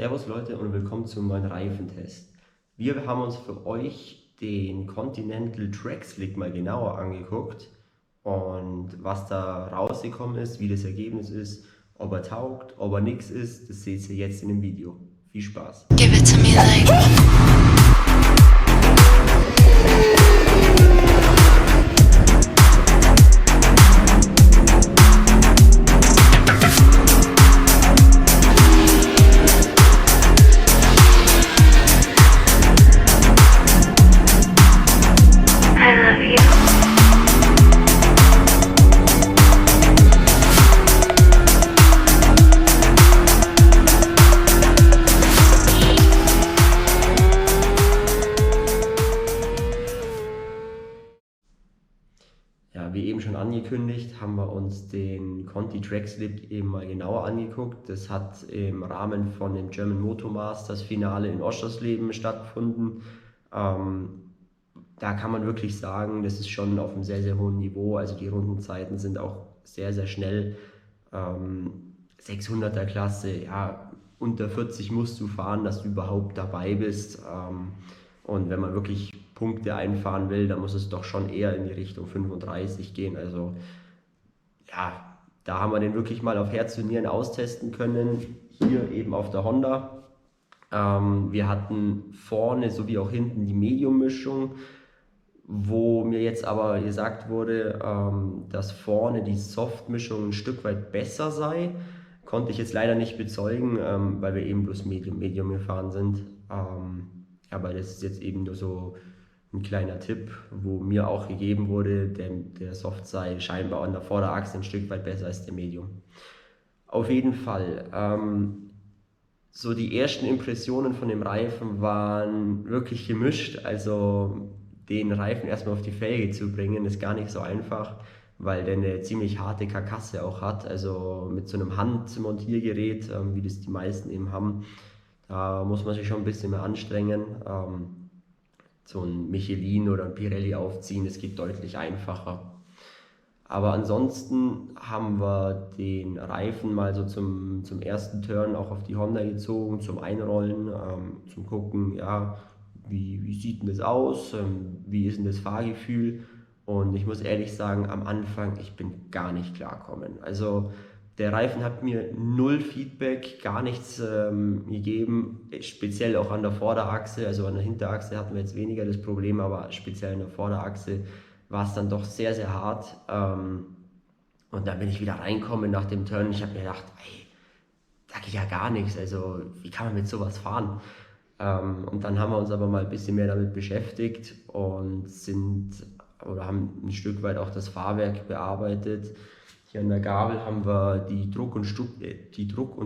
Servus Leute und willkommen zum neuen Reifentest. Wir haben uns für euch den Continental Track Slick mal genauer angeguckt und was da rausgekommen ist, wie das Ergebnis ist, ob er taugt, ob er nix ist, das seht ihr jetzt in dem Video. Viel Spaß! Give it to me like I love you. Ja, wie eben schon angekündigt, haben wir uns den Conti Track Slick eben mal genauer angeguckt. Das hat im Rahmen von dem German Moto Masters Finale in Oschersleben stattgefunden. Da kann man wirklich sagen, das ist schon auf einem sehr, sehr hohen Niveau. Also die Rundenzeiten sind auch sehr, sehr schnell. 600er Klasse, ja, unter 40 musst du fahren, dass du überhaupt dabei bist. Und wenn man wirklich Punkte einfahren will, dann muss es doch schon eher in die Richtung 35 gehen. Also ja, da haben wir den wirklich mal auf Herz und Nieren austesten können. Hier eben auf der Honda. Wir hatten vorne sowie auch hinten die Medium-Mischung, wo mir jetzt aber gesagt wurde, dass vorne die Soft-Mischung ein Stück weit besser sei. Konnte ich jetzt leider nicht bezeugen, weil wir eben bloß Medium gefahren sind. Aber das ist jetzt eben nur so ein kleiner Tipp, wo mir auch gegeben wurde, der Soft sei scheinbar an der Vorderachse ein Stück weit besser als der Medium. Auf jeden Fall. So die ersten Impressionen von dem Reifen waren wirklich gemischt. Also den Reifen erstmal auf die Felge zu bringen, ist gar nicht so einfach, weil der eine ziemlich harte Karkasse auch hat. Also mit so einem Handmontiergerät, wie das die meisten eben haben, da muss man sich schon ein bisschen mehr anstrengen. So ein Michelin oder ein Pirelli aufziehen, das geht deutlich einfacher. Aber ansonsten haben wir den Reifen mal so zum ersten Turn auch auf die Honda gezogen, zum Einrollen, zum Gucken, ja, wie sieht denn das aus, wie ist denn das Fahrgefühl. Und ich muss ehrlich sagen, am Anfang, ich bin gar nicht klarkommen. Also der Reifen hat mir null Feedback, gar nichts gegeben, speziell auch an der Vorderachse, also an der Hinterachse hatten wir jetzt weniger das Problem, aber speziell an der Vorderachse war es dann doch sehr, sehr hart. Und dann bin ich wieder reinkommen nach dem Turn. Ich habe mir gedacht, ey, da geht ja gar nichts. Also wie kann man mit sowas fahren? Und dann haben wir uns aber mal ein bisschen mehr damit beschäftigt und haben ein Stück weit auch das Fahrwerk bearbeitet. Hier an der Gabel haben wir die Druck- und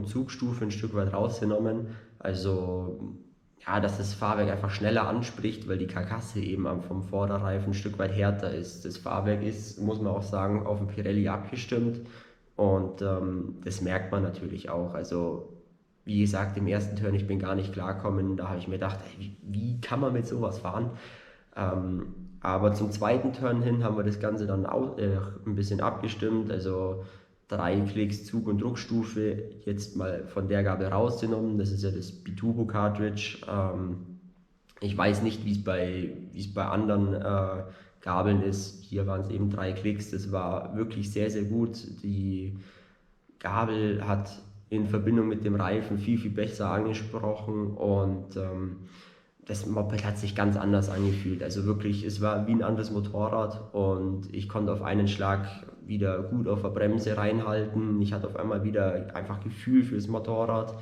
Zugstufe ein Stück weit rausgenommen. Also ja, dass das Fahrwerk einfach schneller anspricht, weil die Karkasse eben vom Vorderreifen ein Stück weit härter ist. Das Fahrwerk ist, muss man auch sagen, auf dem Pirelli abgestimmt und das merkt man natürlich auch. Also wie gesagt, im ersten Turn, ich bin gar nicht klarkommen, da habe ich mir gedacht, ey, wie kann man mit sowas fahren? Aber zum zweiten Turn hin haben wir das Ganze dann auch, ein bisschen abgestimmt, also 3 Klicks Zug- und Druckstufe jetzt mal von der Gabel rausgenommen. Das ist ja das Biturbo Cartridge. Ich weiß nicht, wie es bei anderen Gabeln ist. Hier waren es eben 3 Klicks. Das war wirklich sehr, sehr gut. Die Gabel hat in Verbindung mit dem Reifen viel, viel besser angesprochen und das Moped hat sich ganz anders angefühlt. Also wirklich, es war wie ein anderes Motorrad und ich konnte auf einen Schlag wieder gut auf der Bremse reinhalten. Ich hatte auf einmal wieder einfach Gefühl fürs Motorrad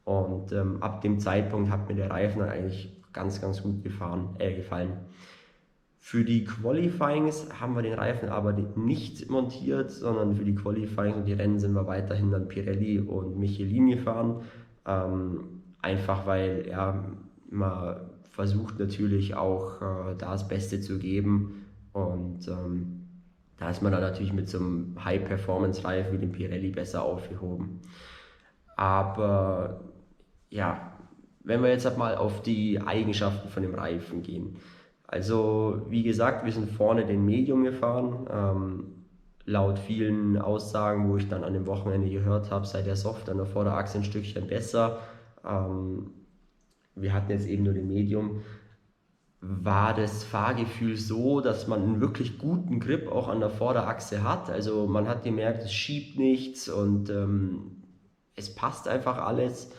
und ab dem Zeitpunkt hat mir der Reifen dann eigentlich ganz, ganz gut gefallen. Für die Qualifyings haben wir den Reifen aber nicht montiert, sondern für die Qualifyings und die Rennen sind wir weiterhin dann Pirelli und Michelin gefahren. Einfach weil ja, man versucht natürlich auch da das Beste zu geben und da ist man dann natürlich mit so einem High-Performance-Reifen wie dem Pirelli besser aufgehoben. Aber ja, wenn wir jetzt mal auf die Eigenschaften von dem Reifen gehen. Also wie gesagt, wir sind vorne den Medium gefahren. Laut vielen Aussagen, wo ich dann an dem Wochenende gehört habe, sei der Soft an der Vorderachse ein Stückchen besser. Wir hatten jetzt eben nur den Medium, war das Fahrgefühl so, dass man einen wirklich guten Grip auch an der Vorderachse hat. Also man hat gemerkt, es schiebt nichts und es passt einfach alles.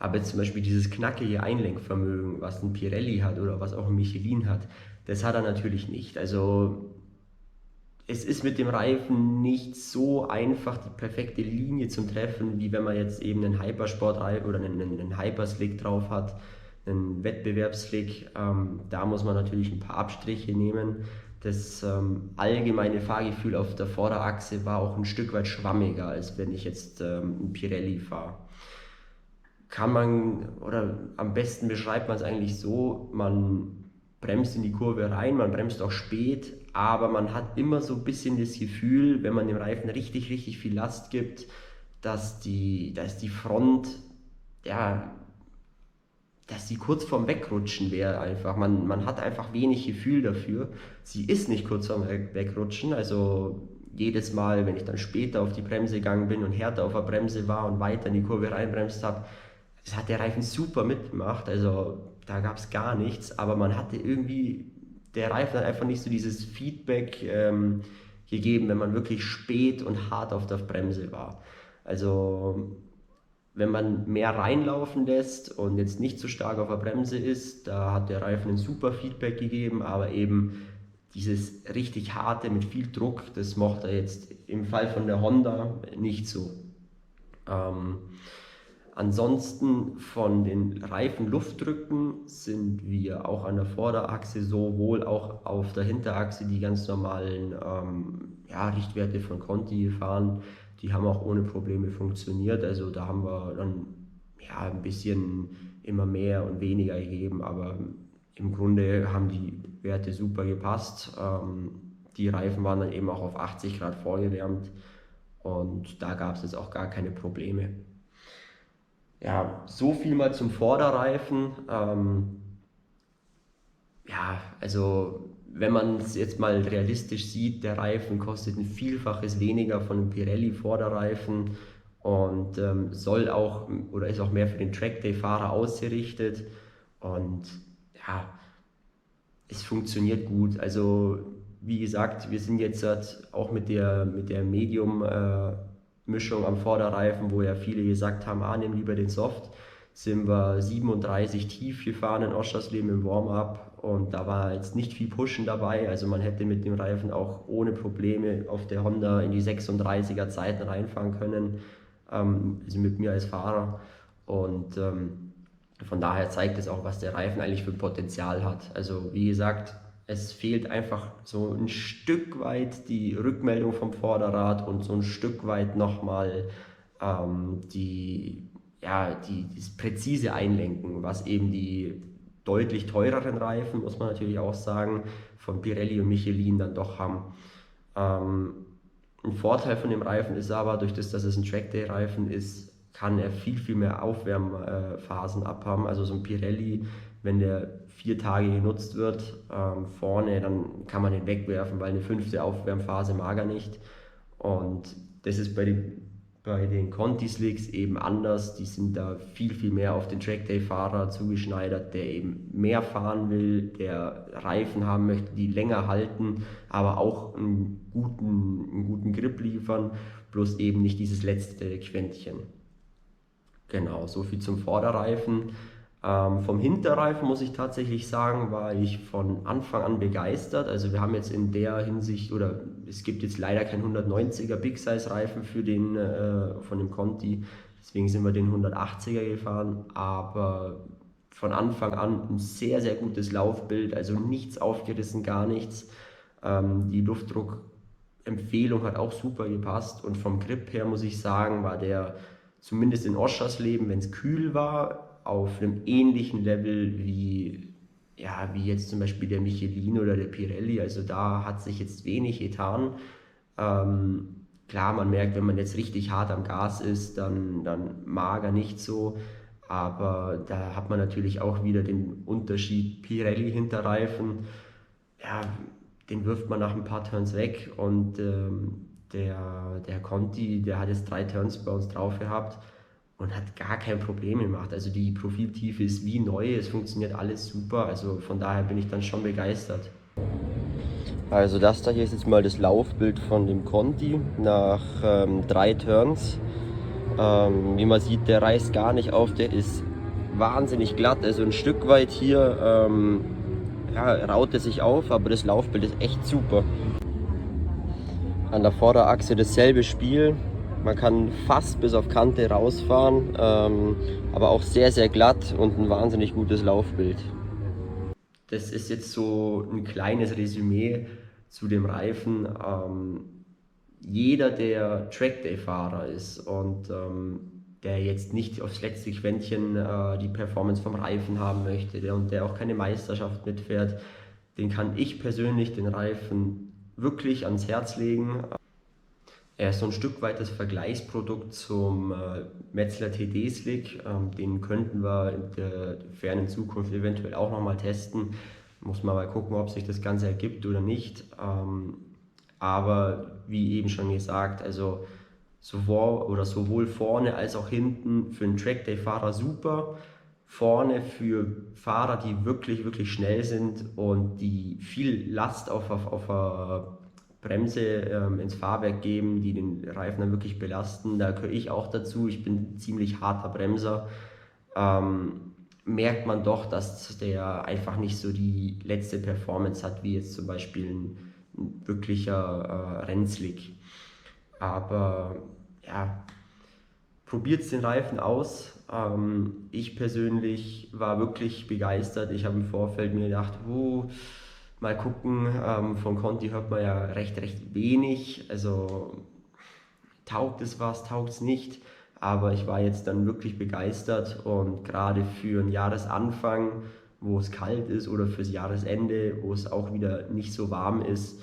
Aber jetzt zum Beispiel dieses knackige Einlenkvermögen, was ein Pirelli hat oder was auch ein Michelin hat, das hat er natürlich nicht. Also es ist mit dem Reifen nicht so einfach, die perfekte Linie zu treffen, wie wenn man jetzt eben einen Hypersportreifen oder einen Hyperslick drauf hat, einen Wettbewerbsslick. Da muss man natürlich ein paar Abstriche nehmen. Das allgemeine Fahrgefühl auf der Vorderachse war auch ein Stück weit schwammiger, als wenn ich jetzt ein Pirelli fahre. Kann man, oder am besten beschreibt man es eigentlich so, man bremst in die Kurve rein, man bremst auch spät, aber man hat immer so ein bisschen das Gefühl, wenn man dem Reifen richtig, richtig viel Last gibt, dass die Front, ja, dass die kurz vorm Wegrutschen wäre einfach. Man hat einfach wenig Gefühl dafür. Sie ist nicht kurz vorm Wegrutschen, also jedes Mal, wenn ich dann später auf die Bremse gegangen bin und härter auf der Bremse war und weiter in die Kurve reinbremst habe, das hat der Reifen super mitgemacht, also da gab es gar nichts, aber man hatte irgendwie, der Reifen hat einfach nicht so dieses Feedback gegeben, wenn man wirklich spät und hart auf der Bremse war. Also wenn man mehr reinlaufen lässt und jetzt nicht so stark auf der Bremse ist, da hat der Reifen ein super Feedback gegeben, aber eben dieses richtig harte mit viel Druck, das mochte er jetzt im Fall von der Honda nicht so. Ansonsten von den Reifenluftdrücken sind wir auch an der Vorderachse sowohl auch auf der Hinterachse die ganz normalen Richtwerte von Conti gefahren. Die haben auch ohne Probleme funktioniert. Also da haben wir dann ein bisschen immer mehr und weniger gegeben, aber im Grunde haben die Werte super gepasst. Die Reifen waren dann eben auch auf 80 Grad vorgewärmt und da gab es jetzt auch gar keine Probleme. Ja, so viel mal zum Vorderreifen. Also wenn man es jetzt mal realistisch sieht, der Reifen kostet ein Vielfaches weniger von einem Pirelli Vorderreifen und soll auch oder ist auch mehr für den Trackday-Fahrer ausgerichtet und ja, es funktioniert gut. Also wie gesagt, wir sind jetzt auch mit der Medium Mischung am Vorderreifen, wo ja viele gesagt haben, nimm lieber den Soft, sind wir 37 tief gefahren in Oschersleben im Warm-up und da war jetzt nicht viel Pushen dabei, also man hätte mit dem Reifen auch ohne Probleme auf der Honda in die 36er Zeiten reinfahren können, also mit mir als Fahrer und von daher zeigt es auch, was der Reifen eigentlich für Potenzial hat. Also wie gesagt, es fehlt einfach so ein Stück weit die Rückmeldung vom Vorderrad und so ein Stück weit nochmal das präzise Einlenken, was eben die deutlich teureren Reifen, muss man natürlich auch sagen, von Pirelli und Michelin dann doch haben. Ein Vorteil von dem Reifen ist aber, durch das, dass es ein Trackday-Reifen ist, kann er viel, viel mehr Aufwärmphasen abhaben. Also so ein Pirelli, wenn der 4 Tage genutzt wird, vorne, dann kann man den wegwerfen, weil eine 5. Aufwärmphase mag er nicht. Und das ist bei den Conti-Slicks eben anders. Die sind da viel, viel mehr auf den Trackday-Fahrer zugeschneidert, der eben mehr fahren will, der Reifen haben möchte, die länger halten, aber auch einen guten Grip liefern, bloß eben nicht dieses letzte Quäntchen. Genau, so viel zum Vorderreifen. Vom Hinterreifen muss ich tatsächlich sagen, war ich von Anfang an begeistert. Also wir haben jetzt in der Hinsicht, oder es gibt jetzt leider keinen 190er Big Size Reifen für von dem Conti, deswegen sind wir den 180er gefahren, aber von Anfang an ein sehr, sehr gutes Laufbild, also nichts aufgerissen, gar nichts. Die Luftdruckempfehlung hat auch super gepasst und vom Grip her muss ich sagen, war der zumindest in Oschersleben, wenn es kühl war, auf einem ähnlichen Level wie jetzt zum Beispiel der Michelin oder der Pirelli. Also da hat sich jetzt wenig getan. Klar, man merkt, wenn man jetzt richtig hart am Gas ist, dann mag er nicht so. Aber da hat man natürlich auch wieder den Unterschied Pirelli-Hinterreifen. Ja, den wirft man nach ein paar Turns weg und der Conti, der hat jetzt 3 Turns bei uns drauf gehabt und hat gar kein Problem gemacht. Also die Profiltiefe ist wie neu, es funktioniert alles super, also von daher bin ich dann schon begeistert. Also das da hier ist jetzt mal das Laufbild von dem Conti nach 3 Turns. Wie man sieht, der reißt gar nicht auf, der ist wahnsinnig glatt, also ein Stück weit hier raut er sich auf, aber das Laufbild ist echt super. An der Vorderachse dasselbe Spiel. Man kann fast bis auf Kante rausfahren, aber auch sehr, sehr glatt und ein wahnsinnig gutes Laufbild. Das ist jetzt so ein kleines Resümee zu dem Reifen. Jeder, der Trackday-Fahrer ist und der jetzt nicht aufs letzte Quäntchen die Performance vom Reifen haben möchte der auch keine Meisterschaft mitfährt, den kann ich persönlich den Reifen wirklich ans Herz legen. Er ist so ein Stück weit das Vergleichsprodukt zum Metzeler TD Slick. Den könnten wir in der fernen Zukunft eventuell auch nochmal testen. Muss man mal gucken, ob sich das Ganze ergibt oder nicht. Aber wie eben schon gesagt, also sowohl vorne als auch hinten für einen Trackday-Fahrer super. Vorne für Fahrer, die wirklich, wirklich schnell sind und die viel Last auf Bremse ins Fahrwerk geben, die den Reifen dann wirklich belasten. Da gehöre ich auch dazu. Ich bin ein ziemlich harter Bremser. Merkt man doch, dass der einfach nicht so die letzte Performance hat, wie jetzt zum Beispiel ein wirklicher Rennslick. Aber ja, probiert den Reifen aus. Ich persönlich war wirklich begeistert. Ich habe im Vorfeld mir gedacht, mal gucken, von Conti hört man ja recht wenig, also taugt es was, taugt es nicht, aber ich war jetzt dann wirklich begeistert und gerade für einen Jahresanfang, wo es kalt ist oder fürs Jahresende, wo es auch wieder nicht so warm ist,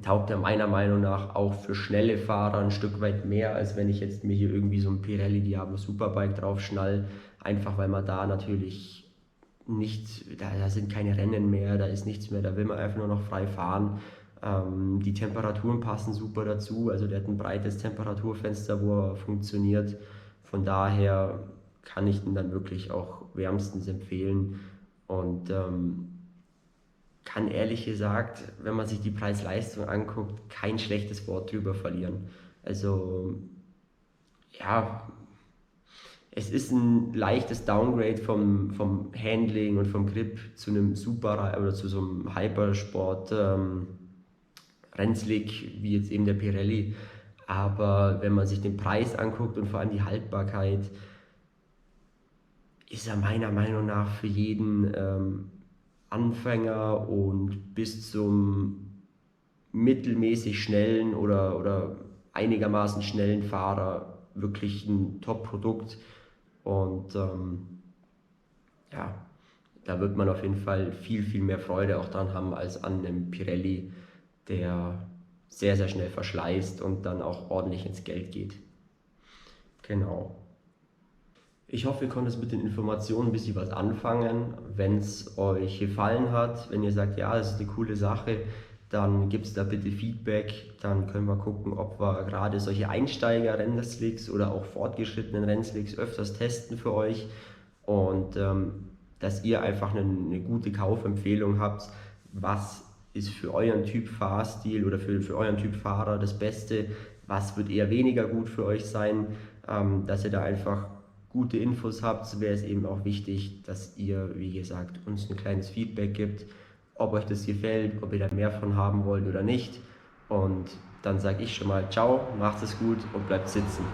taugt er meiner Meinung nach auch für schnelle Fahrer ein Stück weit mehr, als wenn ich jetzt mir hier irgendwie so ein Pirelli Diablo Superbike drauf schnall, einfach weil man da natürlich da sind keine Rennen mehr, da ist nichts mehr, da will man einfach nur noch frei fahren. Die Temperaturen passen super dazu, also der hat ein breites Temperaturfenster, wo er funktioniert. Von daher kann ich den dann wirklich auch wärmstens empfehlen und kann ehrlich gesagt, wenn man sich die Preis-Leistung anguckt, kein schlechtes Wort drüber verlieren. Also ja, es ist ein leichtes Downgrade vom Handling und vom Grip zu einem Super oder zu so einem Hypersport Rennslick wie jetzt eben der Pirelli. Aber wenn man sich den Preis anguckt und vor allem die Haltbarkeit, ist er meiner Meinung nach für jeden Anfänger und bis zum mittelmäßig schnellen oder einigermaßen schnellen Fahrer wirklich ein Top-Produkt. Und ja, da wird man auf jeden Fall viel, viel mehr Freude auch dran haben als an einem Pirelli, der sehr, sehr schnell verschleißt und dann auch ordentlich ins Geld geht. Genau. Ich hoffe, ihr konntet mit den Informationen ein bisschen was anfangen. Wenn es euch gefallen hat, wenn ihr sagt, ja, das ist eine coole Sache, dann gibt es da bitte Feedback. Dann können wir gucken, ob wir gerade solche Einsteiger-Rennslicks oder auch fortgeschrittenen Rennslicks öfters testen für euch. Und dass ihr einfach eine gute Kaufempfehlung habt, was ist für euren Typ Fahrstil oder für euren Typ Fahrer das Beste, was wird eher weniger gut für euch sein, dass ihr da einfach gute Infos habt, wäre es eben auch wichtig, dass ihr, wie gesagt, uns ein kleines Feedback gibt, ob euch das gefällt, ob ihr da mehr von haben wollt oder nicht. Und dann sage ich schon mal ciao, macht es gut und bleibt sitzen.